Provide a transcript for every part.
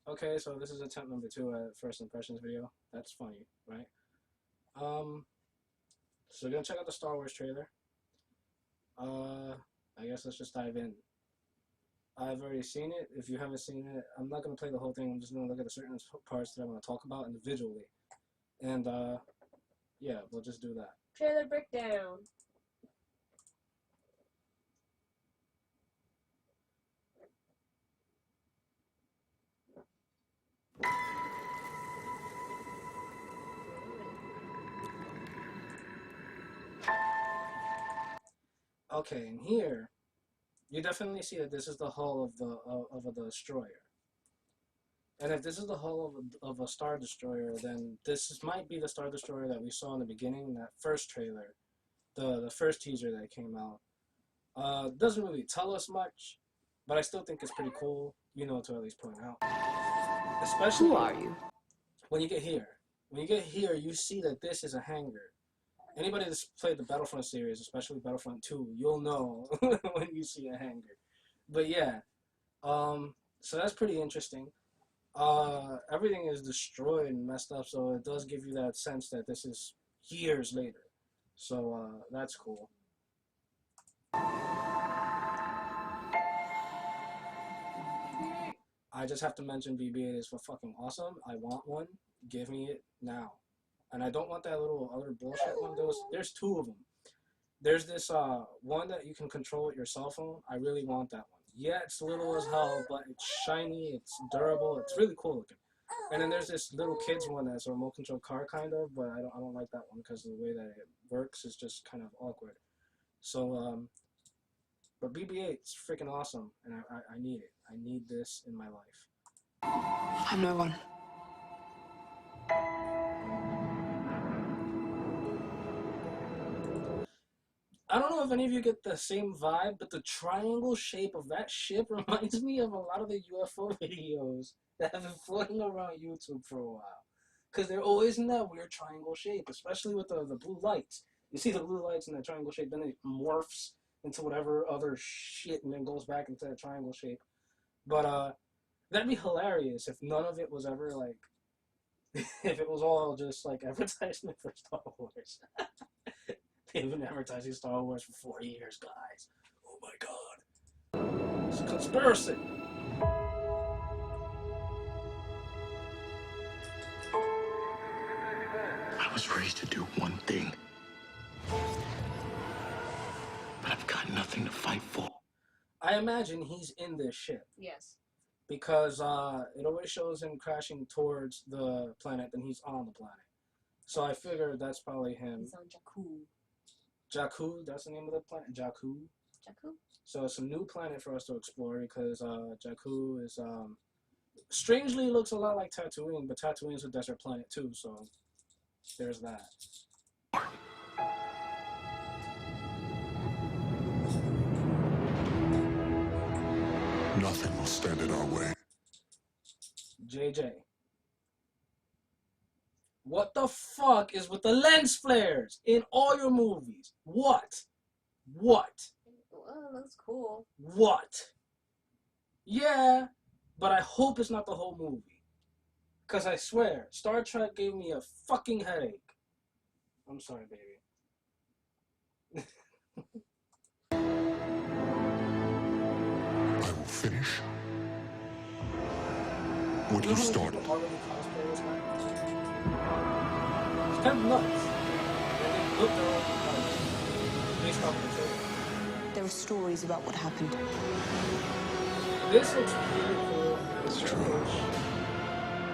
Okay, so this is attempt number 2 at first impressions video. That's funny, right? So we're gonna check out the Star Wars trailer. I guess let's just dive in. I've already seen it. If you haven't seen it, I'm not gonna play the whole thing. I'm just gonna look at the certain parts that I want to talk about individually, and yeah, we'll just do that. Trailer breakdown. Okay, and here you definitely see that this is the hull of a destroyer. And if this is the hull of a Star Destroyer, then this might be the Star Destroyer that we saw in the beginning, that first trailer, the first teaser that came out. Doesn't really tell us much, but I still think it's pretty cool, you know, to at least point out. Especially, who are you? When you get here. When you get here, you see that this is a hangar. Anybody that's played the Battlefront series, especially Battlefront 2, you'll know when you see a hangar. But yeah, so that's pretty interesting. Everything is destroyed and messed up, so it does give you that sense that this is years later. So that's cool. I just have to mention BB-8 is for fucking awesome. I want one. Give me it now. And I don't want that little other bullshit one. There's 2 of them. There's this one that you can control with your cell phone. I really want that one. Yeah, it's little as hell, but it's shiny, it's durable, it's really cool looking. And then there's this little kids one that's a remote control car kind of, but I don't like that one because the way that it works is just kind of awkward. So but BB-8's freaking awesome, and I need it. I need this in my life. I'm no one. I don't know if any of you get the same vibe, but the triangle shape of that ship reminds me of a lot of the UFO videos that have been floating around YouTube for a while. Because they're always in that weird triangle shape, especially with the blue lights. You see the blue lights in that triangle shape, then it morphs into whatever other shit and then goes back into the triangle shape. But that'd be hilarious if none of it was ever like, if it was all just like advertisement for Star Wars. They've been advertising Star Wars for 4 years, guys. Oh my god. It's a conspiracy. I was raised to do one thing. But I've got nothing to fight for. I imagine he's in this ship. Yes. Because it always shows him crashing towards the planet, then he's on the planet. So I figured that's probably him. He's on Jakku. Jakku, that's the name of the planet? Jakku? Jakku? So it's a new planet for us to explore because Jakku is, strangely looks a lot like Tatooine, but Tatooine is a desert planet too, so there's that. Nothing will stand in our way. JJ. What the fuck is with the lens flares in all your movies? What? What? Well, that's cool. What? Yeah, but I hope it's not the whole movie. Because I swear, Star Trek gave me a fucking headache. I'm sorry, baby. I will finish what you started. It's kind of nuts. They look their own based off the trailer. There are stories about what happened. This looks really cool. It's true.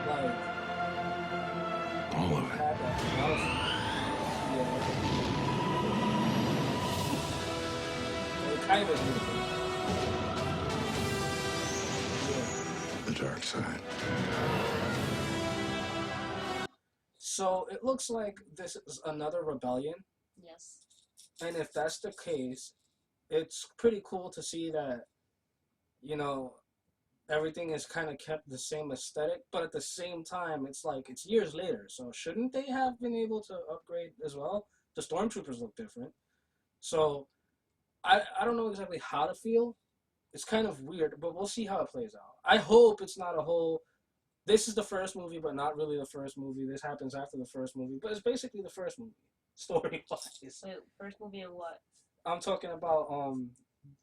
Like, All of it. had that house. Yeah. It kind of beautiful. Yeah. The dark side. So it looks like this is another rebellion. Yes. And if that's the case, it's pretty cool to see that, you know, everything is kind of kept the same aesthetic, but at the same time, it's like, it's years later, so shouldn't they have been able to upgrade as well? The stormtroopers look different. So, I don't know exactly how to feel. It's kind of weird, but we'll see how it plays out. I hope it's not a whole This is the first movie, but not really the first movie. This happens after the first movie, but it's basically the first movie, story-wise. Wait, first movie of what? I'm talking about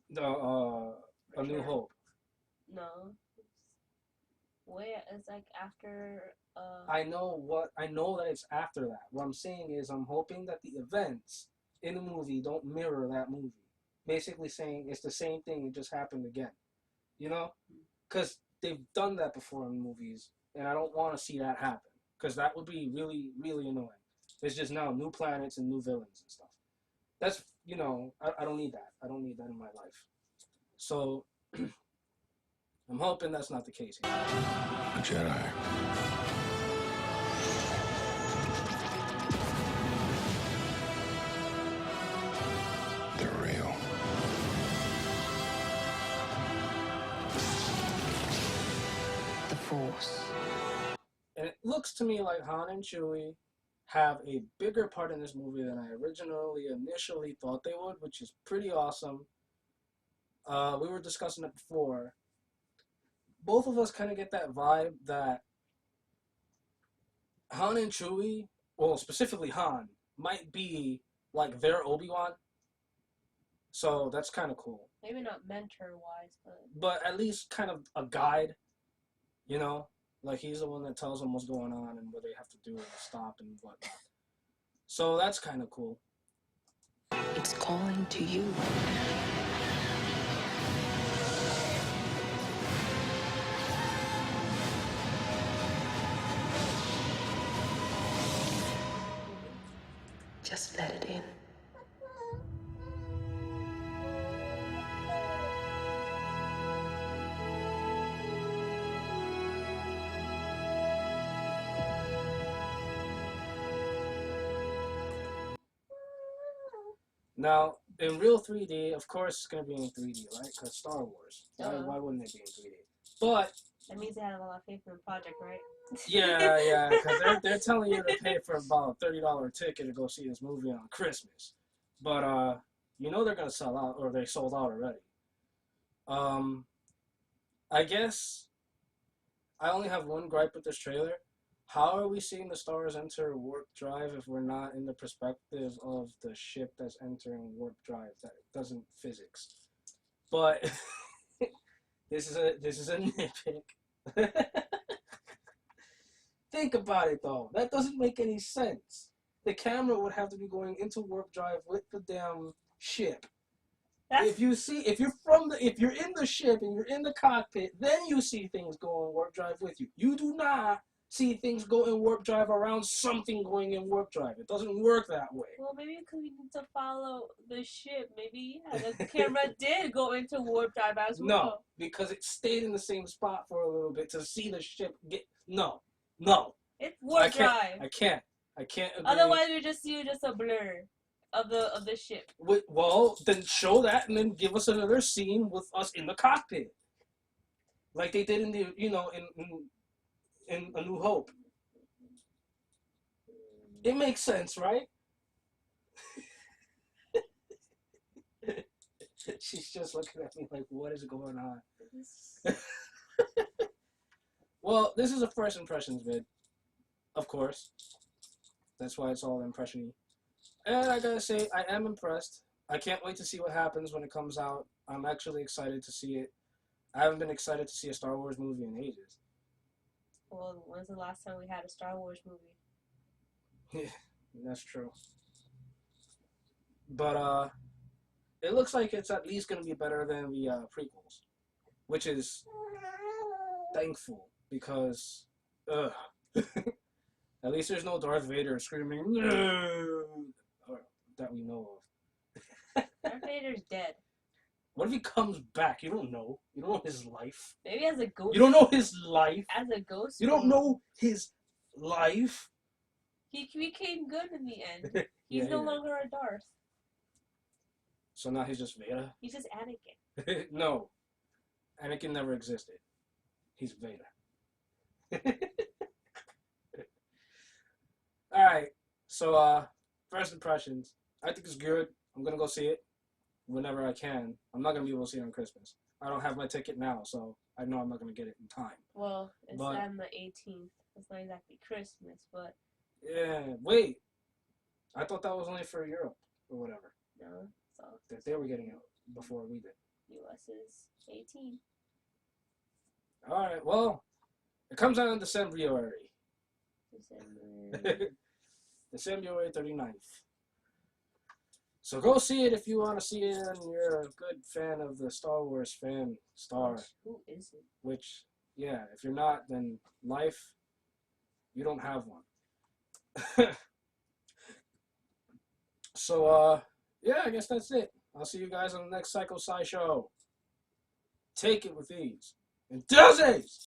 the A New Sure. Hope. No. Wait, it's like after. I know that it's after that. What I'm saying is I'm hoping that the events in the movie don't mirror that movie. Basically saying it's the same thing, it just happened again. You know? Because they've done that before in movies, and I don't want to see that happen. Because that would be really, really annoying. It's just now new planets and new villains and stuff. That's, you know, I don't need that. I don't need that in my life. So, I'm hoping that's not the case here. A Jedi. They're real. The Force. And it looks to me like Han and Chewie have a bigger part in this movie than I initially thought they would, which is pretty awesome. We were discussing it before. Both of us kind of get that vibe that Han and Chewie, well, specifically Han, might be like their Obi-Wan. So that's kind of cool. Maybe not mentor-wise, But at least kind of a guide, you know? Like, he's the one that tells them what's going on and what they have to do and stop and whatnot. So that's kind of cool. It's calling to you. Just let it in. Now, in real 3D, of course it's going to be in 3D, right? Because Star Wars. Uh-huh. Why wouldn't it be in 3D? But, that means they had a lot of faith in the project, right? yeah, because they're telling you to pay for about a $30 ticket to go see this movie on Christmas. But, you know they're going to sell out, or they sold out already. I guess I only have one gripe with this trailer. How are we seeing the stars enter warp drive if we're not in the perspective of the ship that's entering warp drive? That doesn't physics. But this is a nitpick. Think about it though. That doesn't make any sense. The camera would have to be going into warp drive with the damn ship. If you're in the ship and you're in the cockpit, then you see things go in warp drive with you. You do not see things go in warp drive around something going in warp drive. It doesn't work that way. Well, maybe because we need to follow the ship. Maybe the camera did go into warp drive as well. No, because it stayed in the same spot for a little bit to see the ship get. No. It's warp drive. I can't agree. Otherwise, we just see just a blur of the ship. Well, then show that and then give us another scene with us in the cockpit, like they did in the in A New Hope. It makes sense, right? She's just looking at me like, what is going on? Well, this is a first impressions vid, of course. That's why it's all impression-y. And I gotta say, I am impressed. I can't wait to see what happens when it comes out. I'm actually excited to see it. I haven't been excited to see a Star Wars movie in ages. Well, when's the last time we had a Star Wars movie? Yeah, that's true. But it looks like it's at least gonna be better than the prequels, which is thankful because, at least there's no Darth Vader screaming, "No!" that we know of. Darth Vader's dead. What if he comes back? You don't know. You don't know his life. Maybe as a ghost. You don't know his life. As a ghost. You don't know his life. He became good in the end. He's Yeah, no yeah. longer a Darth. So now he's just Vader? He's just Anakin. No. Anakin never existed. He's Vader. Alright. So, first impressions. I think it's good. I'm gonna go see it whenever I can. I'm not gonna be able to see it on Christmas. I don't have my ticket now, so I know I'm not gonna get it in time. Well, it's But- on the 18th. It's not exactly Christmas, but Yeah, wait. I thought that was only for Europe or whatever. no. So That they were getting it before we did. U.S. is 18. All right. Well, it comes out in December. December. December 39th. So go see it if you want to see it and you're a good fan of the Star Wars fan star. Who is it? Which, yeah, if you're not, then life, you don't have one. So, yeah, I guess that's it. I'll see you guys on the next PsychoSi show. Take it with ease. And deuces!